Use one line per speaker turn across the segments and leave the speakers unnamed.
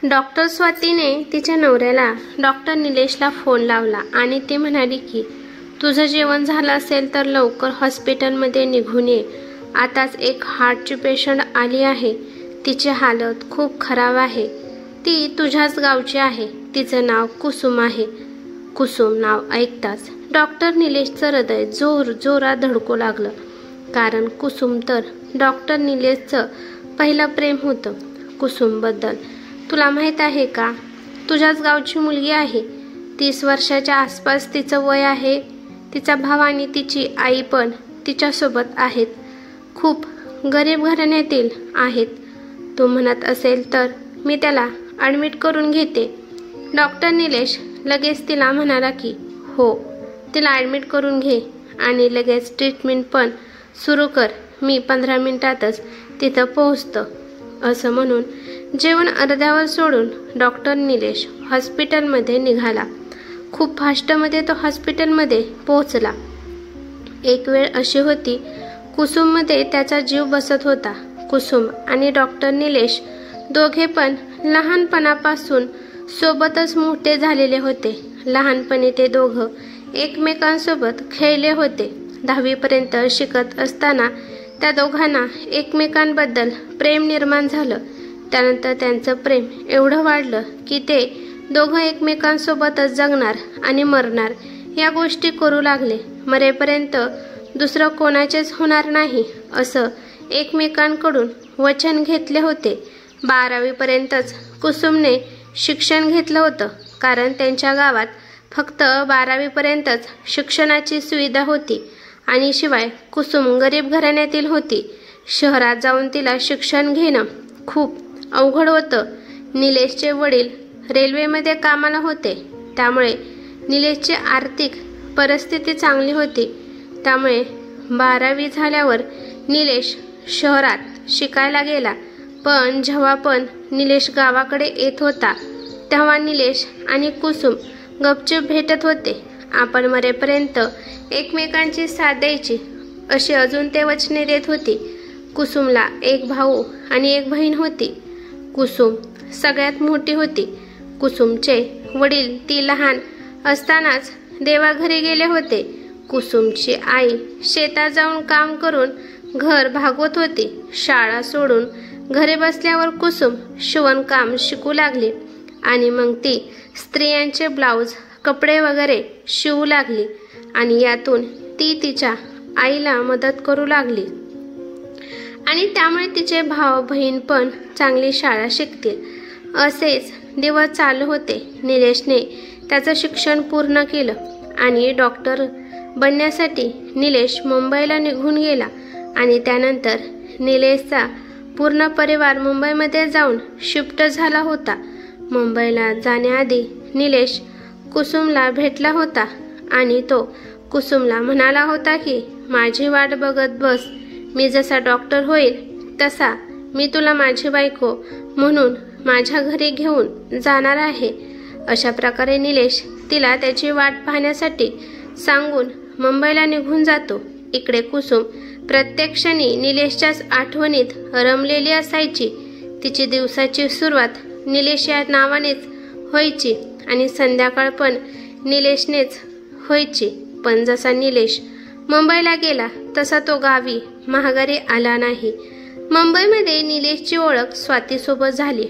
Doctor स्वातीने तिच्या नवऱ्याला doctor निलेशला phone लावला आणि ती म्हणाली की तुझं जेवण झालं असेल तर लवकर हॉस्पिटलमध्ये निघून ये. आताच एक हार्टची पेशंट आली आहे. तिची हालत खूप खराब आहे. ती तुझ्याच गावची आहे. तिचं नाव कुसुम आहे. कुसुम नाव ऐकताच डॉक्टर निलेशचं हृदय जोरात धडकू लागलं. कारण कुसुम तर डॉक्टर निलेशचं पहिलं प्रेम होतं. कुसुमबद्दल तुला माहीत आहे का? तुझ्याच गावची मुलगी आहे. 30 वर्षाच्या आसपास तिचं वय आहे. तिचा भाव आणि तिची आई पण तिच्यासोबत आहेत. खूप गरीब घराण्यातील आहेत. तू म्हणत असेल तर मी त्याला ॲडमिट करून घेते. डॉक्टर निलेश लगेच तिला म्हणाला की हो, तिला ॲडमिट करून घे आणि लगेच ट्रीटमेंट पण सुरू कर. मी 15 मिनिटातच तिथं पोहोचतो. असं म्हणून जेवण अर्ध्यावर सोडून डॉक्टर निलेश हॉस्पिटलमध्ये निघाला. खूप फास्टमध्ये तो हॉस्पिटलमध्ये पोहोचला. एक वेळ अशी होती, कुसुममध्ये त्याचा जीव बसत होता. कुसुम आणि डॉक्टर निलेश दोघे पण लहानपणापासून सोबतच मोठे झालेले होते. लहानपणी ते दोघं एकमेकांसोबत खेळले होते. 10वीपर्यंत शिकत असताना त्या दोघांना एकमेकांबद्दल प्रेम निर्माण झालं. त्यानंतर त्यांचं प्रेम एवढं वाढलं की ते दोघं एकमेकांसोबतच जगणार आणि मरणार या गोष्टी करू लागले. मरेपर्यंत दुसरं कोणाचेच होणार नाही असं एकमेकांकडून वचन घेतले होते. 12वीपर्यंतच कुसुमने शिक्षण घेतलं होतं. कारण त्यांच्या गावात फक्त 12वीपर्यंतच शिक्षणाची सुविधा होती आणि शिवाय कुसुम गरीब घराण्यातील होती. शहरात जाऊन तिला शिक्षण घेणं खूप अवघड होतं. निलेशचे वडील रेल्वेमध्ये कामाला होते. त्यामुळे निलेशची आर्थिक परिस्थिती चांगली होती. त्यामुळे 12वी झाल्यावर निलेश शहरात शिकायला गेला. पण जेव्हा पण निलेश गावाकडे येत होता तेव्हा निलेश आणि कुसुम गपचूप भेटत होते. आपण मरेपर्यंत एकमेकांची साथ द्यायची अशी अजून ते वचने देत होती. कुसुमला एक भाऊ आणि एक बहीण होती. कुसुम सगळ्यात मोठी होती. कुसुमचे वडील ती लहान असतानाच देवाघरी गेले होते. कुसुमची आई शेतात जाऊन काम करून घर भागवत होती. शाळा सोडून घरी बसल्यावर कुसुम शिवणकाम शिकू लागली आणि मग ती स्त्रियांचे ब्लाऊज, कपडे वगैरे शिवू लागली आणि यातून ती तिच्या आईला मदत करू लागली आणि त्यामुळे तिचे भाऊ बहीण पण चांगली शाळा शिकतील. असेच दिवस चालू होते. निलेशने त्याचं शिक्षण पूर्ण केलं आणि डॉक्टर बनण्यासाठी निलेश मुंबईला निघून गेला आणि त्यानंतर निलेशचा पूर्ण परिवार मुंबईमध्ये जाऊन शिफ्ट झाला होता. मुंबईला जाण्याआधी निलेश कुसुमला भेटला होता आणि तो कुसुमला म्हणाला होता की माझी वाट बघत बस. मी जसा डॉक्टर होईल तसा मी तुला माझी बायको म्हणून माझ्या घरी घेऊन जाणार आहे. अशा प्रकारे निलेश तिला त्याची वाट पाहण्यासाठी सांगून मुंबईला निघून जातो. इकडे कुसुम प्रत्येक क्षणी निलेशच्याच आठवणीत रमलेली असायची. तिची दिवसाची सुरुवात निलेश या नावानेच व्हायची आणि संध्याकाळ पण निलेशनेच व्हायची. पण जसा निलेश मुंबईला गेला तसा तो गावी माघारी आला नाही. मुंबईमध्ये निलेशची ओळख स्वातीसोबत झाली.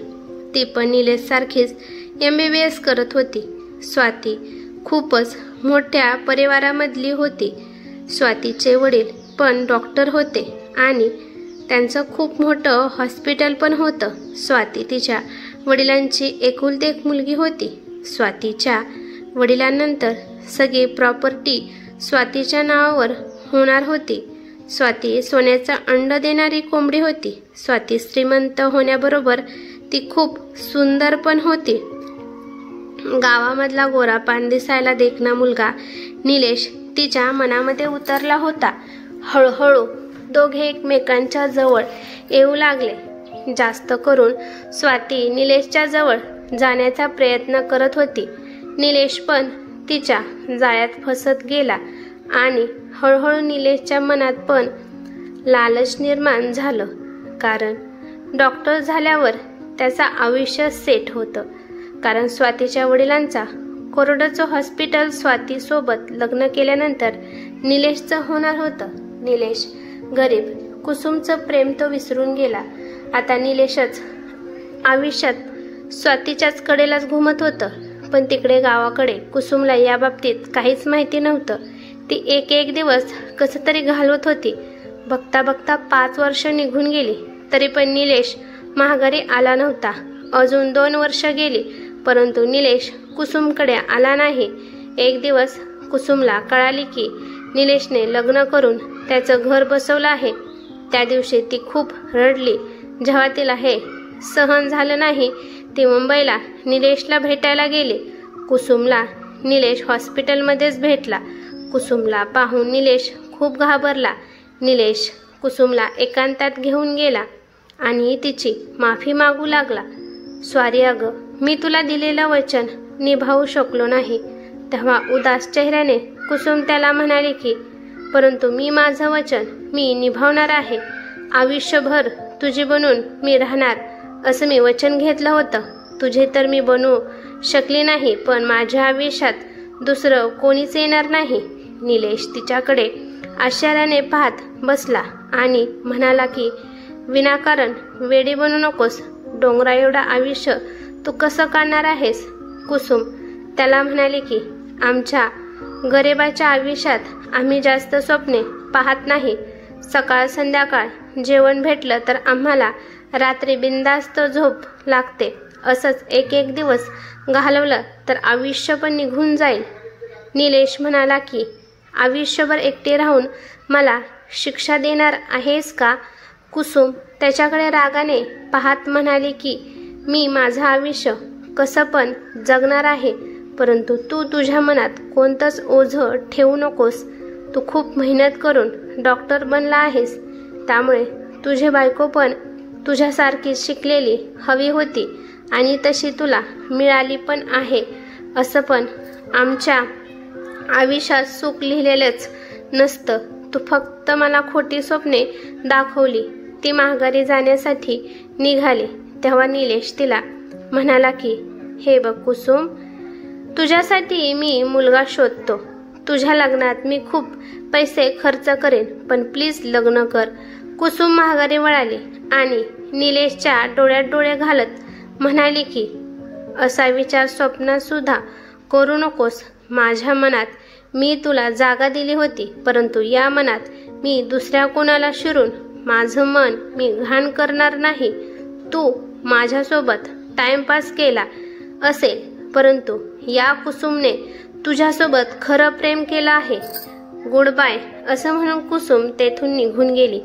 ती पण निलेशसारखीच MBBS करत होती. स्वाती खूपच मोठ्या परिवारामधली होती. स्वातीचे वडील पण डॉक्टर होते आणि त्यांचं खूप मोठं हॉस्पिटल पण होतं. स्वाती तिच्या वडिलांची एकुलती एक मुलगी होती. स्वातीच्या वडिलांनंतर सगळी प्रॉपर्टी स्वातीच्या नावावर होणार होती. स्वाती सोन्याचं अंड देणारी कोंबडी होती. स्वाती श्रीमंत होण्याबरोबर ती खूप सुंदर पण होती. गावामधला गोरापान दिसायला देखणा मुलगा निलेश तिच्या मनामध्ये उतरला होता. हळूहळू दोघे एकमेकांच्या जवळ येऊ लागले. जास्त करून स्वाती निलेशच्या जवळ जाण्याचा प्रयत्न करत होती. निलेश पण तिच्या जाळ्यात फसत गेला आणि हळूहळू निलेशच्या मनात पण लालच निर्माण झालं. कारण डॉक्टर झाल्यावर त्याचं आयुष्य सेट होतं, कारण स्वातीच्या वडिलांचा कोरडचं हॉस्पिटल स्वातीसोबत लग्न केल्यानंतर निलेशचं होणार होतं. निलेश गरीब, कुसुमचं प्रेम तो विसरून गेला. आता निलेशच आयुष्यात स्वातीच्याच कडेलाच घुमत होतं. पण तिकडे गावाकडे कुसुमला या बाबतीत काहीच माहिती नव्हतं. ती एक दिवस कसं तरी घालवत होती. बघता बघता 5 वर्ष निघून गेली, तरी पण निलेश माघारी आला नव्हता. अजून 2 वर्ष गेली, परंतु निलेश कुसुमकडे आला नाही. एक दिवस कुसुमला कळाली की निलेशने लग्न करून त्याचं घर बसवलं आहे. त्या दिवशी ती खूप रडली. जेव्हा तिला हे सहन झालं नाही, ती मुंबईला निलेशला भेटायला गेली. कुसुमला निलेश हॉस्पिटलमध्येच भेटला. कुसुमला पाहून निलेश खूप घाबरला. निलेश कुसुमला एकांतात घेऊन गेला आणि तिची माफी मागू लागला. "सॉरी अगं, मी तुला दिलेलं वचन निभावू शकलो नाही." तेव्हा उदास चेहऱ्याने कुसुम त्याला म्हणाली की "परंतु मी माझं वचन मी निभावणार आहे. आयुष्यभर तुझी बनून मी राहणार असं मी वचन घेतलं होतं. तुझे तर मी बनवू शकली नाही, पण माझ्या आयुष्यात दुसरं कोणीच येणार नाही." निलेश तिच्याकडे आश्चर्याने पाहत बसला आणि म्हणाला की "विनाकारण वेडी बनू नकोस. डोंगरा एवढं आयुष्य तू कसं काढणार आहेस?" कुसुम त्याला म्हणाली की "आमच्या गरिबाच्या आयुष्यात आम्ही जास्त स्वप्ने पाहत नाही. सकाळ संध्याकाळ जेवण भेटलं तर आम्हाला रात्री बिनधास्त झोप लागते. असंच एक दिवस घालवलं तर आयुष्य पण निघून जाईल." निलेश म्हणाला की "आयुष्यभर एकटे राहून मला शिक्षा देणार आहेस का?" कुसुम त्याच्याकडे रागाने पाहत म्हणाली की "मी माझं आयुष्य कसं पण जगणार आहे, परंतु तू तुझ्या मनात कोणतंच ओझं ठेवू नकोस. तू खूप मेहनत करून डॉक्टर बनला आहेस, त्यामुळे तुझी बायको पण तुझ्यासारखी शिकलेली हवी होती आणि तशी तुला मिळाली पण आहे. असं पण आमच्या आयुष्यात सुख लिहिलेलंच नसतं. तू फक्त मला खोटी स्वप्ने दाखवली." ती माघारी जाण्यासाठी निघाली. तेव्हा निलेश तिला म्हणाला की "हे बघ कुसुम, तुझ्यासाठी मी मुलगा शोधतो. तुझ्या लग्नात मी खूप पैसे खर्च करेन, पण प्लीज लग्न कर." कुसुम माघारी वळाली आणि निलेशच्या डोळ्यात डोळे घालत म्हणाली की "असा विचार स्वप्नात सुद्धा करू नकोस. माझ्या मनात मी तुला जागा दिली होती, परंतु या मनात मी दुसऱ्या कोणाला शिरून माझं मन मी घाण करणार नाही. तू माझ्यासोबत टाइमपास केला असेल, परंतु या कुसुमने तुझ्यासोबत खरं प्रेम केलं आहे. Good bye." असं म्हणून कुसुम तेथून निघून गेली.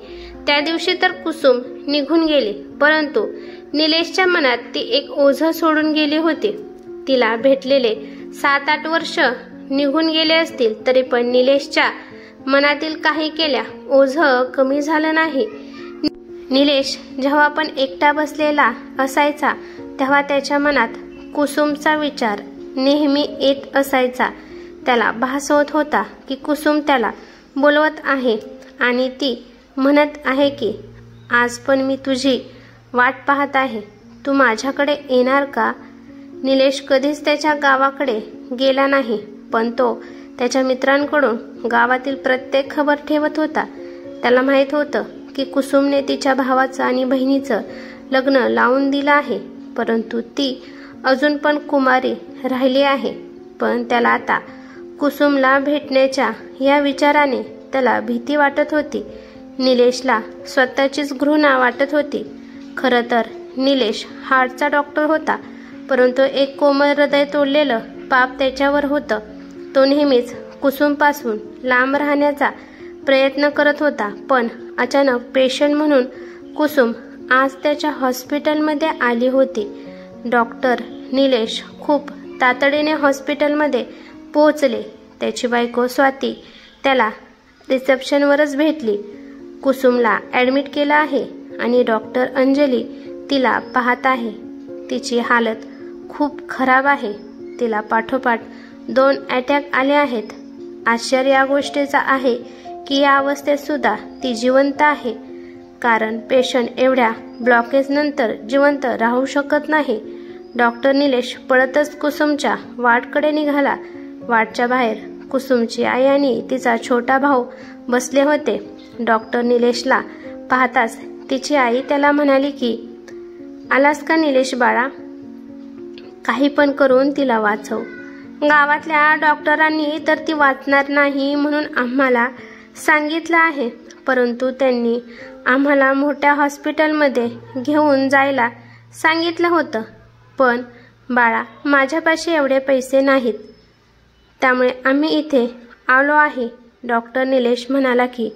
त्या दिवशी तर कुसुम निघून गेली, परंतु निलेशच्या मनात ती एक ओझं सोडून गेली होती. तिला भेटलेले 7-8 वर्ष निघून गेले असतील, तरी पण निलेशच्या मनातील काही केल्या ओझं कमी झालं नाही. निलेश जेव्हा पण एकटा बसलेला असायचा, तेव्हा त्याच्या मनात कुसुमचा विचार नेहमी येत असायचा. त्याला भास होत होता की कुसुम त्याला बोलवत आहे आणि ती म्हणत आहे की "आज पण मी तुझी वाट पाहत आहे. तू माझ्याकडे येणार का?" निलेश कधीच त्याच्या गावाकडे गेला नाही, पण तो त्याच्या मित्रांकडून गावातील प्रत्येक खबर ठेवत होता. त्याला माहीत होतं की कुसुमने तिच्या भावाचं आणि बहिणीचं लग्न लावून दिलं आहे, परंतु ती अजून पण कुमारी राहिली आहे. पण त्याला आता कुसुमला भेटण्याच्या या विचाराने त्याला भीती वाटत होती. निलेशला स्वतःचीच घृणा वाटत होती. खरं तर निलेश हार्टचा डॉक्टर होता, परंतु एक कोमल हृदय तोडलेलं पाप त्याच्यावर होतं. तो नेहमीच कुसुमपासून लांब राहण्याचा प्रयत्न करत होता. पण अचानक पेशंट म्हणून कुसुम आज त्याच्या हॉस्पिटलमध्ये आली होती. डॉक्टर निलेश खूप तातडीने हॉस्पिटलमध्ये पोहोचले. त्याची बायको स्वाती त्याला रिसेप्शनवरच भेटली. कुसुमला ॲडमिट केलं आहे आणि डॉक्टर अंजली तिला पाहत आहे. तिची हालत खूप खराब आहे. तिला पाठोपाठ 2 अटॅक आले आहेत. आश्चर्य या गोष्टीचा आहे की या अवस्थेत सुद्धा ती जिवंत आहे. कारण पेशंट एवढ्या ब्लॉकेजनंतर जिवंत राहू शकत नाही. डॉक्टर निलेश पळतच कुसुमच्या वार्डकडे निघाला. वार्डच्या बाहेर कुसुमची आई आणि तिचा छोटा भाऊ बसले होते. डॉक्टर निलेशला पाहताच तिची आई त्याला म्हणाली की, आलास का निलेश बाळा? काही पण करून तिला वाचव. गावातल्या डॉक्टरांनी तर ती वाचणार नाही म्हणून आम्हाला सांगितलं आहे, परंतु त्यांनी आम्हाला मोठ्या हॉस्पिटलमध्ये घेऊन जायला सांगितलं होतं. पण बाळा, माझ्यापाशी एवढे पैसे नाहीत, त्यामुळे आम्ही इथे आलो आहे. डॉक्टर निलेश म्हणाला की,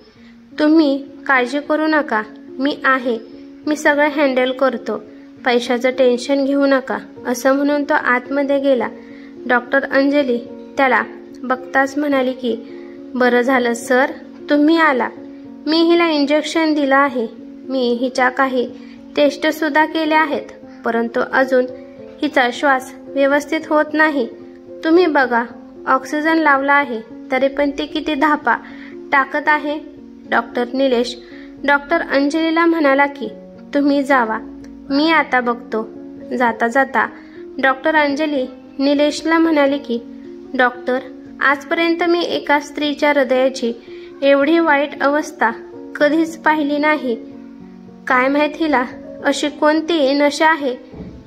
तुम्ही काळजी करू नका, मी आहे, मी सगळं हँडल करतो, पैशाचं टेन्शन घेऊ नका, असं म्हणून तो आतमध्ये गेला. डॉक्टर अंजली त्याला बघताच म्हणाली की, बरं झालं सर तुम्ही आला. मी हिला इंजेक्शन दिलं आहे, मी हिच्या काही टेस्टसुद्धा केल्या आहेत, परंतु अजून हिचा श्वास व्यवस्थित होत नाही. तुम्ही बघा, ऑक्सिजन लावला आहे तरी पण ती किती धापा टाकत आहे. डॉक्टर निलेश डॉक्टर अंजलीला म्हणाला की, तुम्ही जावा, मी आता बघतो. जाता जाता डॉक्टर अंजली निलेशला म्हणाली की, डॉक्टर, आजपर्यंत मी एका स्त्रीच्या हृदयाची एवढी वाईट अवस्था कधीच पाहिली नाही. काय माहित हिला अशी कोणती नशा आहे,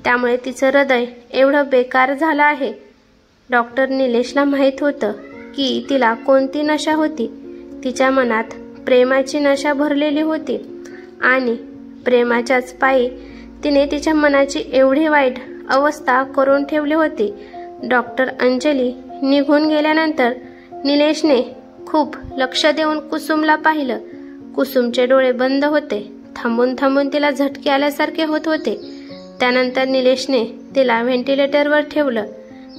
त्यामुळे तिचं हृदय एवढं बेकार झालं आहे. डॉक्टर निलेशला माहीत होतं की तिला कोणती नशा होती. तिच्या मनात प्रेमाची नशा भरलेली होती आणि प्रेमाच्याच पायी तिने तिच्या मनाची एवढी वाईट अवस्था करून ठेवली होती. डॉक्टर अंजली निघून गेल्यानंतर निलेशने खूप लक्ष देऊन कुसुमला पाहिलं. कुसुमचे डोळे बंद होते. थांबून थांबून तिला झटके आल्यासारखे होत होते. त्यानंतर निलेशने तिला व्हेंटिलेटरवर ठेवलं,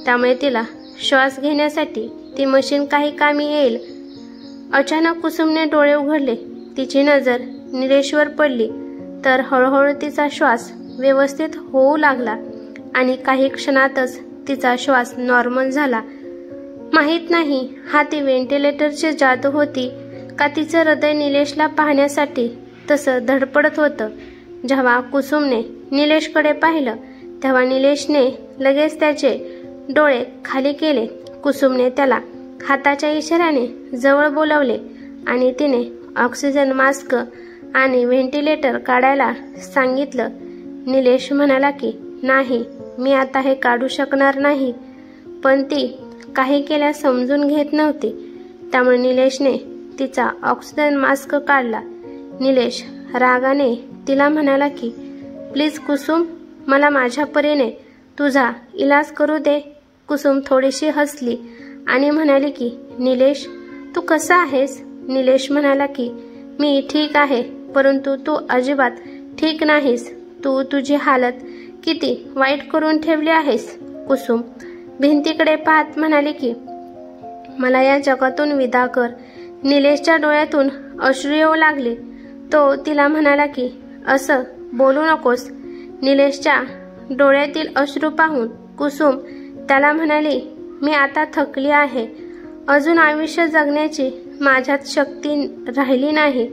त्यामुळे तिला श्वास घेण्यासाठी ती मशीन काही कामी येईल. अचानक कुसुमने डोळे उघडले. तिची नजर निलेशवर पडली तर हळूहळू तिचा श्वास व्यवस्थित होऊ लागला आणि काही क्षणातच तिचा श्वास नॉर्मल झाला. माहीत नाही हा ती व्हेंटिलेटरची जादू होती का तिचं हृदय निलेशला पाहण्यासाठी तसं धडपडत होतं. जेव्हा कुसुमने निलेशकडे पाहिलं तेव्हा निलेशने लगेच त्याचे डोळे खाली केले. कुसुमने त्याला हाताच्या इशाऱ्याने जवळ बोलावले आणि तिने ऑक्सिजन मास्क आणि व्हेंटिलेटर काढायला सांगितलं. निलेश म्हणाला की, नाही, मी आता हे काढू शकणार नाही, पण ती काही केल्या समजून घेत नव्हती, त्यामुळे निलेशने तिचा ऑक्सिजन मास्क काढला. निलेश रागाने तिला म्हणाला की, प्लीज कुसुम, मला माझ्या परीने तुझा इलाज करू दे. कुसुम थोडीशी हसली आणि म्हणाली की, निलेश, तू कसा आहेस? निलेश म्हणाला की, मी ठीक आहे, परंतु तू अजिबात ठीक नाहीस. तू तुझी हालत किती वाईट करून ठेवली आहेस. कुसुम भिंतीकडे पाहत म्हणाली की, मला या जगातून विदा कर. निलेशच्या डोळ्यातून अश्रू येऊ लागले. तो तिला म्हणाला की, असं बोलू नकोस. निलेशच्या डोळ्यातील अश्रू पाहून कुसुम त्याला म्हणाली, मी आता थकली आहे. अजून आयुष्य जगण्याची माझ्यात शक्ती राहिली नाही.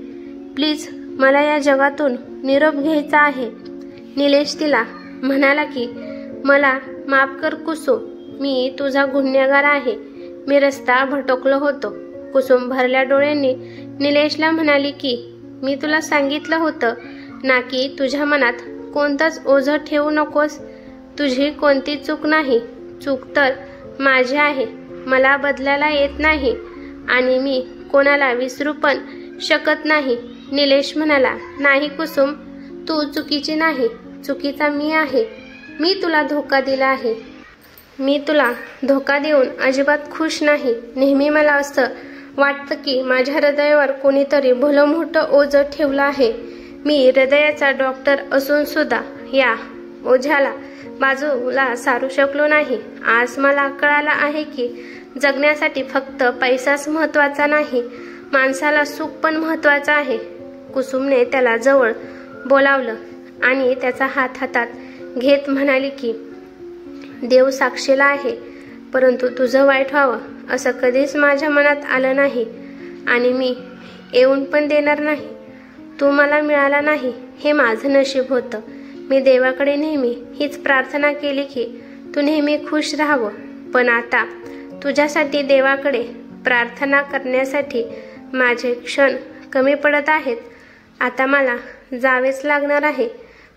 प्लीज मला या जगातून निरोप घ्यायचा आहे. निलेश तिला म्हणाला की, मला माफ कर कुसुम, मी तुझा गुन्हेगार आहे. मी रस्ता भटकलो होतो. कुसुम भरल्या डोळ्यांनी निलेशला म्हणाली की, मी तुला सांगितलं होतं ना की तुझ्या मनात कोणतंच ओझं ठेवू नकोस. तुझी कोणती चूक नाही. चूक तर माझी आहे. मला बदलायला येत नाही आणि मी कोणाला विसरू पण शकत नाही. निलेश म्हणाला, नाही कुसुम, तू चुकीची नाही. चुकीचा मी आहे. मी तुला धोका दिला आहे. मी तुला धोका देऊन अजिबात खुश नाही. नेहमी मला असं वाटतं की माझ्या हृदयावर कोणीतरी भलं मोठं ओझं ठेवलं आहे. मी हृदयाचा डॉक्टर असून सुद्धा या ओझ्याला बाजूला सारू शकलो नाही. आज मला कळालं आहे की जगण्यासाठी फक्त पैसाच महत्त्वाचा नाही, माणसाला सुख पण महत्त्वाचं आहे. कुसुमने त्याला जवळ बोलावलं आणि त्याचा हात हातात घेत म्हणाली की, देव साक्षीला आहे, परंतु तुझं वाईट व्हावं असं कधीच माझ्या मनात आलं नाही आणि मी येऊन पण देणार नाही. तू मला मिळाला नाही हे माझं नशीब होतं. मी देवाकडे नेहमी हीच प्रार्थना केली की तू नेहमी खुश राहावं. पण आता तुझ्यासाठी देवाकडे प्रार्थना करण्यासाठी माझे क्षण कमी पडत आहेत. आता मला जावेच लागणार आहे.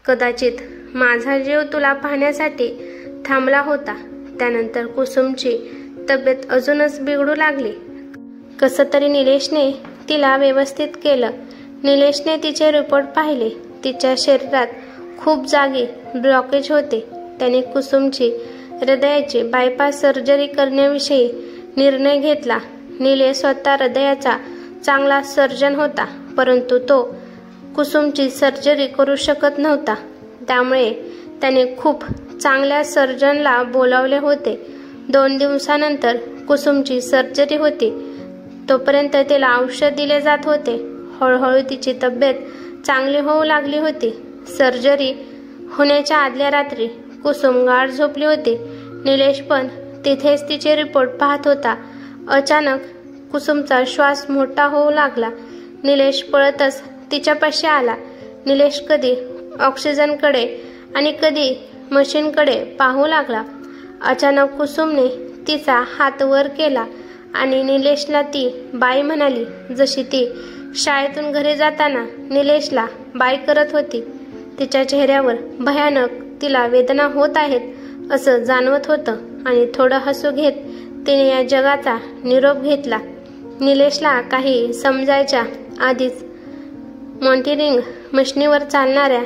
कदाचित माझा जीव तुला पाहण्यासाठी थांबला होता. त्यानंतर कुसुमची तब्येत अजूनच बिघडू लागली. कसं तरी निलेशने तिला व्यवस्थित केलं. निलेशने तिचे रिपोर्ट पाहिले. तिच्या शरीरात खूप जागी ब्लॉकेज होते. त्याने कुसुमची हृदयाची बायपास सर्जरी करण्याविषयी निर्णय घेतला. निलेश स्वतः हृदयाचा चांगला सर्जन होता, परंतु तो कुसुमची सर्जरी करू शकत नव्हता. त्यामुळे त्याने खूप चांगल्या सर्जनला बोलावले होते. 2 दिवसानंतर कुसुमची सर्जरी होती. तोपर्यंत तिला औषध दिले जात होते. हळूहळू तिची तब्येत चांगली होऊ लागली होती. सर्जरी होण्याच्या आदल्या रात्री कुसुम गाढ झोपली होती. निलेश पण तिथेच तिचे रिपोर्ट पाहत होता. अचानक कुसुमचा श्वास मोठा होऊ लागला. निलेश पळतच तिच्यापाशी आला. निलेश कधी ऑक्सिजनकडे आणि कधी मशीनकडे पाहू लागला. अचानक कुसुमने तिचा हात वर केला आणि निलेशला ती बाय म्हणाली, जशी ती शाळेतून घरी जाताना निलेशला बाय करत होती. तिच्या चेहऱ्यावर भयानक तिला वेदना होत आहेत असं जाणवत होतं आणि थोडं हसू घेत तिने या जगाचा निरोप घेतला. निलेशला काही समजायच्या आधीच मॉनिटरिंग मशीनीवर चालणाऱ्या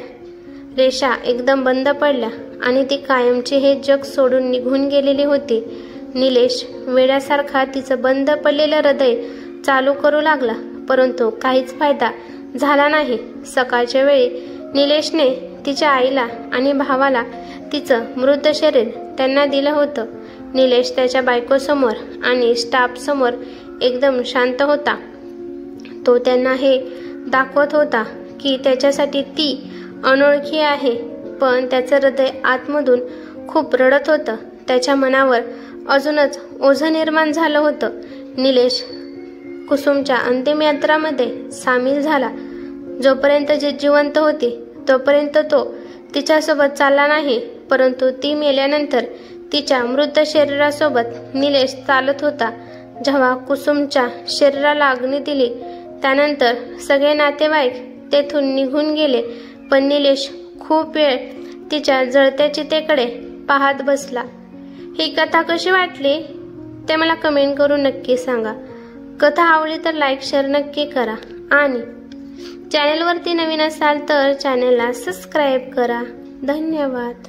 रेषा एकदम बंद पडल्या आणि ती कायमची हे जग सोडून निघून गेलेली होती. निलेश वेड्यासारखा तिचं बंद पडलेलं हृदय चालू करू लागला, परंतु काहीच फायदा झाला नाही. सकाळच्या वेळी निलेशने तिच्या आईला आणि भावाला तिचं मृत शरीर त्यांना दिलं होतं. निलेश त्याच्या बायकोसमोर आणि स्टाफसमोर एकदम शांत होता. तो त्यांना हे दाखवत होता की त्याच्यासाठी ती अनोळखी आहे, पण त्याचं हृदय आतमधून खूप रडत होतं. त्याच्या मनावर अजूनच ओझं निर्माण झालं होतं. निलेश कुसुमच्या अंतिम यात्रामध्ये सामील झाला. जोपर्यंत जी जिवंत होती तोपर्यंत तो तिच्यासोबत चालला नाही, परंतु ती मेल्यानंतर तिच्या मृत शरीरासोबत निलेश चालत होता. जेव्हा कुसुमच्या शरीराला अग्नी दिली त्यानंतर सगळे नातेवाईक तेथून निघून गेले, पण निलेश खूप वेळ तिच्या जळत्या चितेकडे पाहत बसला. ही कथा कशी वाटली ते मला कमेंट करून नक्की सांगा. कथा आवडली तर लाईक शेअर नक्की करा आणि चॅनलवरती नवीन असाल तर चॅनलला सबस्क्राईब करा. धन्यवाद.